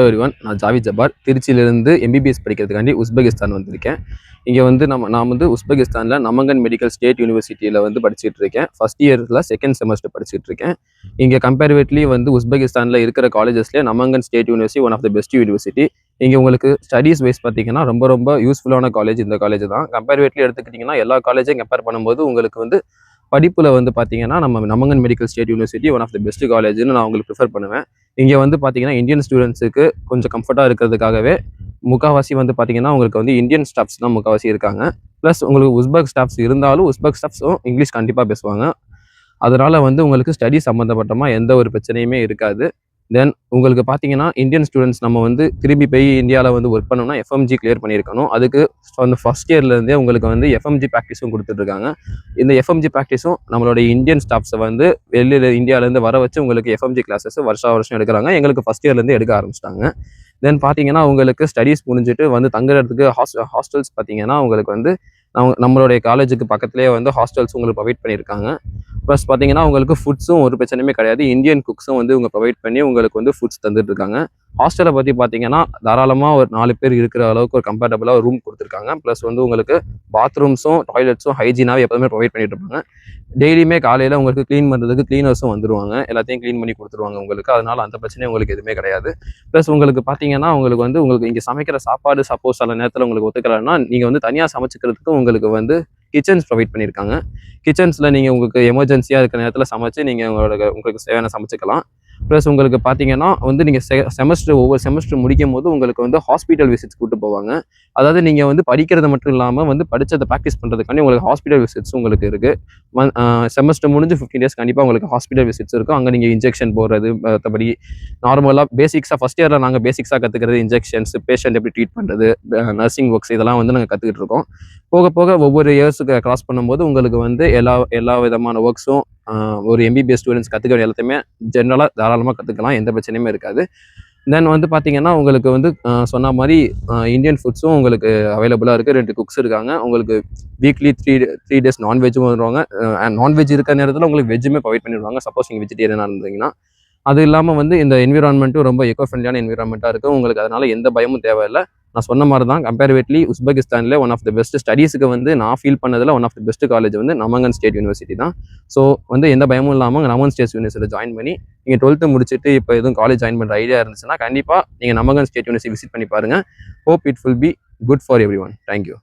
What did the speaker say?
Everyone, நான் ஜாவித் ஜப்பார். திருச்சியிலிருந்து MBBS படிக்கிறதுக்காண்டி Uzbekistan வந்திருக்கேன். இங்கே வந்து நான் வந்து உஸ்பெகிஸ்தானில் நமங்கன் மெடிக்கல் ஸ்டேட் யூனிவர்சிட்டியில் வந்து படிச்சுட்டு இருக்கேன். ஃபர்ஸ்ட் இயரில் செகண்ட் செமஸ்டர் படிச்சுட்டு இருக்கேன். இங்கே கம்பேரிவேட்லி வந்து உஸ்பெகிஸ்தானில் இருக்கிற காலேஜஸ்லேயே Namangan state university one of the best university. இங்கே உங்களுக்கு ஸ்டடீஸ் வைஸ் பார்த்தீங்கன்னா ரொம்ப ரொம்ப யூஸ்ஃபுல்லான காலேஜ் இந்த காலேஜ் தான். கம்பேரிவேட்லி எடுத்துக்கிட்டிங்கன்னா எல்லா காலேஜையும் கம்பேர் பண்ணும்போது உங்களுக்கு வந்து படிப்பில் வந்து பார்த்தீங்கன்னா நம்ம Namangan medical state university one of the best காலேஜ்னு நான் உங்களுக்கு ப்ரிஃபர் பண்ணுவேன். இங்கே வந்து பார்த்தீங்கன்னா இந்தியன் ஸ்டூடெண்ட்ஸுக்கு கொஞ்சம் கம்ஃபர்ட்டாக இருக்கிறதுக்காகவே முக்கால்வாசி வந்து பார்த்தீங்கன்னா உங்களுக்கு வந்து இந்தியன் ஸ்டாஃப்ஸ் தான் முக்கால்வாசி இருக்காங்க. ப்ளஸ் உங்களுக்கு உஸ்பெக் ஸ்டாஃப்ஸ் இருந்தாலும் உஸ்பெக் ஸ்டாஃப்ஸும் இங்கிலீஷ் கண்டிப்பாக பேசுவாங்க. அதனால் வந்து உங்களுக்கு ஸ்டடி சம்மந்தப்பட்டமாக எந்த ஒரு பிரச்சனையுமே இருக்காது. தென் உங்களுக்கு பார்த்தீங்கன்னா இந்தியன் ஸ்டூடெண்ட்ஸ் நம்ம வந்து திரும்பி போய் இந்தியாவில் வந்து ஒர்க் பண்ணோம்னா எஃப்எம்ஜி கிளியர் பண்ணியிருக்கணும். அதுக்கு அந்த ஃபர்ஸ்ட் இயர்லேருந்தே உங்களுக்கு வந்து எஃப்எம்ஜி ப்ராக்டிஸும் கொடுத்துட்ருக்காங்க. இந்த எஃப்எம்ஜி ப்ராக்டிஸும் நம்மளோட இந்தியன் ஸ்டாஃப்ஸை வந்து வெளியில் இந்தியாவிலேருந்து வர வச்சு உங்களுக்கு எஃப்எம்ஜி கிளாஸஸ் வருஷம் எடுக்கிறாங்க. எங்களுக்கு ஃபர்ஸ்ட் இயர்லேருந்து எடுக்க ஆரம்பிச்சிட்டாங்க. தென் பார்த்தீங்கன்னா உங்களுக்கு ஸ்டடீஸ் முடிஞ்சுட்டு வந்து தங்குறதுக்கு ஹாஸ்டல்ஸ் பார்த்தீங்கன்னா உங்களுக்கு வந்து நம்மளுடைய காலேஜுக்கு பக்கத்துலேயே வந்து ஹாஸ்டல்ஸ் உங்களுக்கு ப்ரொவைட் பண்ணியிருக்காங்க. ப்ளஸ் பார்த்தீங்கன்னா உங்களுக்கு ஃபுட்ஸும் ஒரு பிரச்சனையுமே கிடையாது. இந்தியன் குக்ஸும் வந்து இவங்க ப்ரொவைட் பண்ணி உங்களுக்கு வந்து ஃபுட்ஸ் தந்துட்டு இருக்காங்க. ஹாஸ்டலை பற்றி பார்த்தீங்கன்னா தாராளமாக ஒரு 4 பேர் இருக்கிற அளவுக்கு ஒரு கம்ஃபர்டபுளாக ரூம் கொடுத்துருக்காங்க. ப்ளஸ் வந்து உங்களுக்கு பாத்ரூம்ஸும் டாய்லெட்ஸும் ஹைஜீனாகவே எப்போதுமே ப்ரொவைட் பண்ணிட்டு இருப்பாங்க. டெய்லியுமே காலையில் உங்களுக்கு க்ளீன் பண்ணுறதுக்கு க்ளீனர்ஸும் வந்துடுவாங்க. எல்லாத்தையும் க்ளீன் பண்ணி கொடுத்துருவாங்க உங்களுக்கு. அதனால் அந்த பிரச்சனையும் உங்களுக்கு எதுவுமே கிடையாது. ப்ளஸ் உங்களுக்கு பார்த்தீங்கன்னா உங்களுக்கு இங்கே சமைக்கிற சாப்பாடு சப்போஸ் சில நேரத்தில் உங்களுக்கு ஒத்துக்கலைன்னா நீங்கள் வந்து தனியாக சமைச்சிக்கிறதுக்கும் உங்களுக்கு வந்து கிச்சன்ஸ் ப்ரொவைட் பண்ணியிருக்காங்க. கிச்சன்ஸில் நீங்கள் உங்களுக்கு எமர்ஜென்சியாக இருக்கிற நேரத்தில் சமைச்சு நீங்கள் உங்களுக்கு தேவையான சமைச்சிக்கலாம். ப்ளஸ் உங்களுக்கு பார்த்தீங்கன்னா வந்து நீங்கள் ஒவ்வொரு செமஸ்டர் முடிக்கும் போது உங்களுக்கு வந்து ஹாஸ்பிட்டல் விசிட்ஸ் கூப்பிட்டு போவாங்க. அதாவது நீங்கள் வந்து படிக்கிறது மட்டும் இல்லாமல் வந்து படித்ததை ப்ராக்டிஸ் பண்ணுறதுக்காண்டி உங்களுக்கு ஹாஸ்பிட்டல் விசிட்ஸும் உங்களுக்கு இருக்குது. செமஸ்டர் முடிஞ்சு 15 டேஸ் கண்டிப்பாக உங்களுக்கு ஹாஸ்பிட்டல் விசிட்ஸ் இருக்கும். அங்கே நீங்கள் இன்ஜெக்ஷன் போடுறது, மற்றபடி நார்மலாக பேசிக்ஸாக ஃபஸ்ட் இயரில் நாங்கள் பேசிக்ஸாக கற்றுக்கிறது இன்ஜெக்ஷன்ஸ், பேஷண்ட் எப்படி ட்ரீட் பண்ணுறது, நர்சிங் ஒர்க்ஸ் இதெல்லாம் வந்து நாங்கள் கற்றுக்கிட்டு இருக்கோம். போக போக ஒவ்வொரு இயர்ஸுக்கு கிராஸ் பண்ணும்போது உங்களுக்கு வந்து எல்லா விதமான ஒர்க்ஸும் ஒரு எம்பிபிஎஸ் ஸ்டூடெண்ட்ஸ் கற்றுக்க வேண்டிய எல்லாத்தையுமே ஜென்ரலாக தாராளமாக கற்றுக்கலாம். எந்த பிரச்சனையுமே இருக்காது. தென் வந்து பார்த்தீங்கன்னா உங்களுக்கு வந்து சொன்ன மாதிரி இந்தியன் ஃபுட்ஸும் உங்களுக்கு அவைலபிளாக இருக்குது. 2 குக்ஸ் இருக்காங்க. உங்களுக்கு வீக்லி 3 டேஸ் நான்வெஜ்ஜும் வருவாங்க. நான்வெஜ் இருக்கிற நேரத்தில் உங்களுக்கு வெஜ்ஜுமே ப்ரொவைட் பண்ணிடுவாங்க சப்போஸ் நீங்கள் வெஜிடேரியனாக இருந்தீங்கன்னா. அது இல்லாமல் வந்து இந்த என்விரான்மெண்ட்டும் ரொம்ப எக்கோ ஃப்ரெண்ட்லியான என்விரான்மெண்ட்டாக இருக்குது. உங்களுக்கு அதனால் எந்த பயமும் தேவையில்லை. நான் சொன்ன மாதிரி தான் கம்பேரிவேட்லி உஸ்பெகிஸ்தானில் ஒன் ஆஃப் த பெஸ்ட் ஸ்டடீஸுக்கு வந்து நான் ஃபீல் பண்ணதில் one of the best college வந்து நமங்கன் ஸ்டேட் யூனிவர்சிட்டி தான். ஸோ வந்து எந்த பயமும் இல்லாமல் நமங்கன் ஸ்டேட் யூனிவர்சிட்டியில் ஜாயின் பண்ணி நீங்கள் 12th முடிச்சுட்டு இப்போ எதுவும் காலேஜ் ஜாயின் பண்ணுற ஐடியா இருந்துச்சுன்னா கண்டிப்பாக நீங்கள் நமங்கன் ஸ்டேட் யூனிவர்சிட்டி விசிட் பண்ணி பாருங்கள். Hope it will be good for every one. Thank you.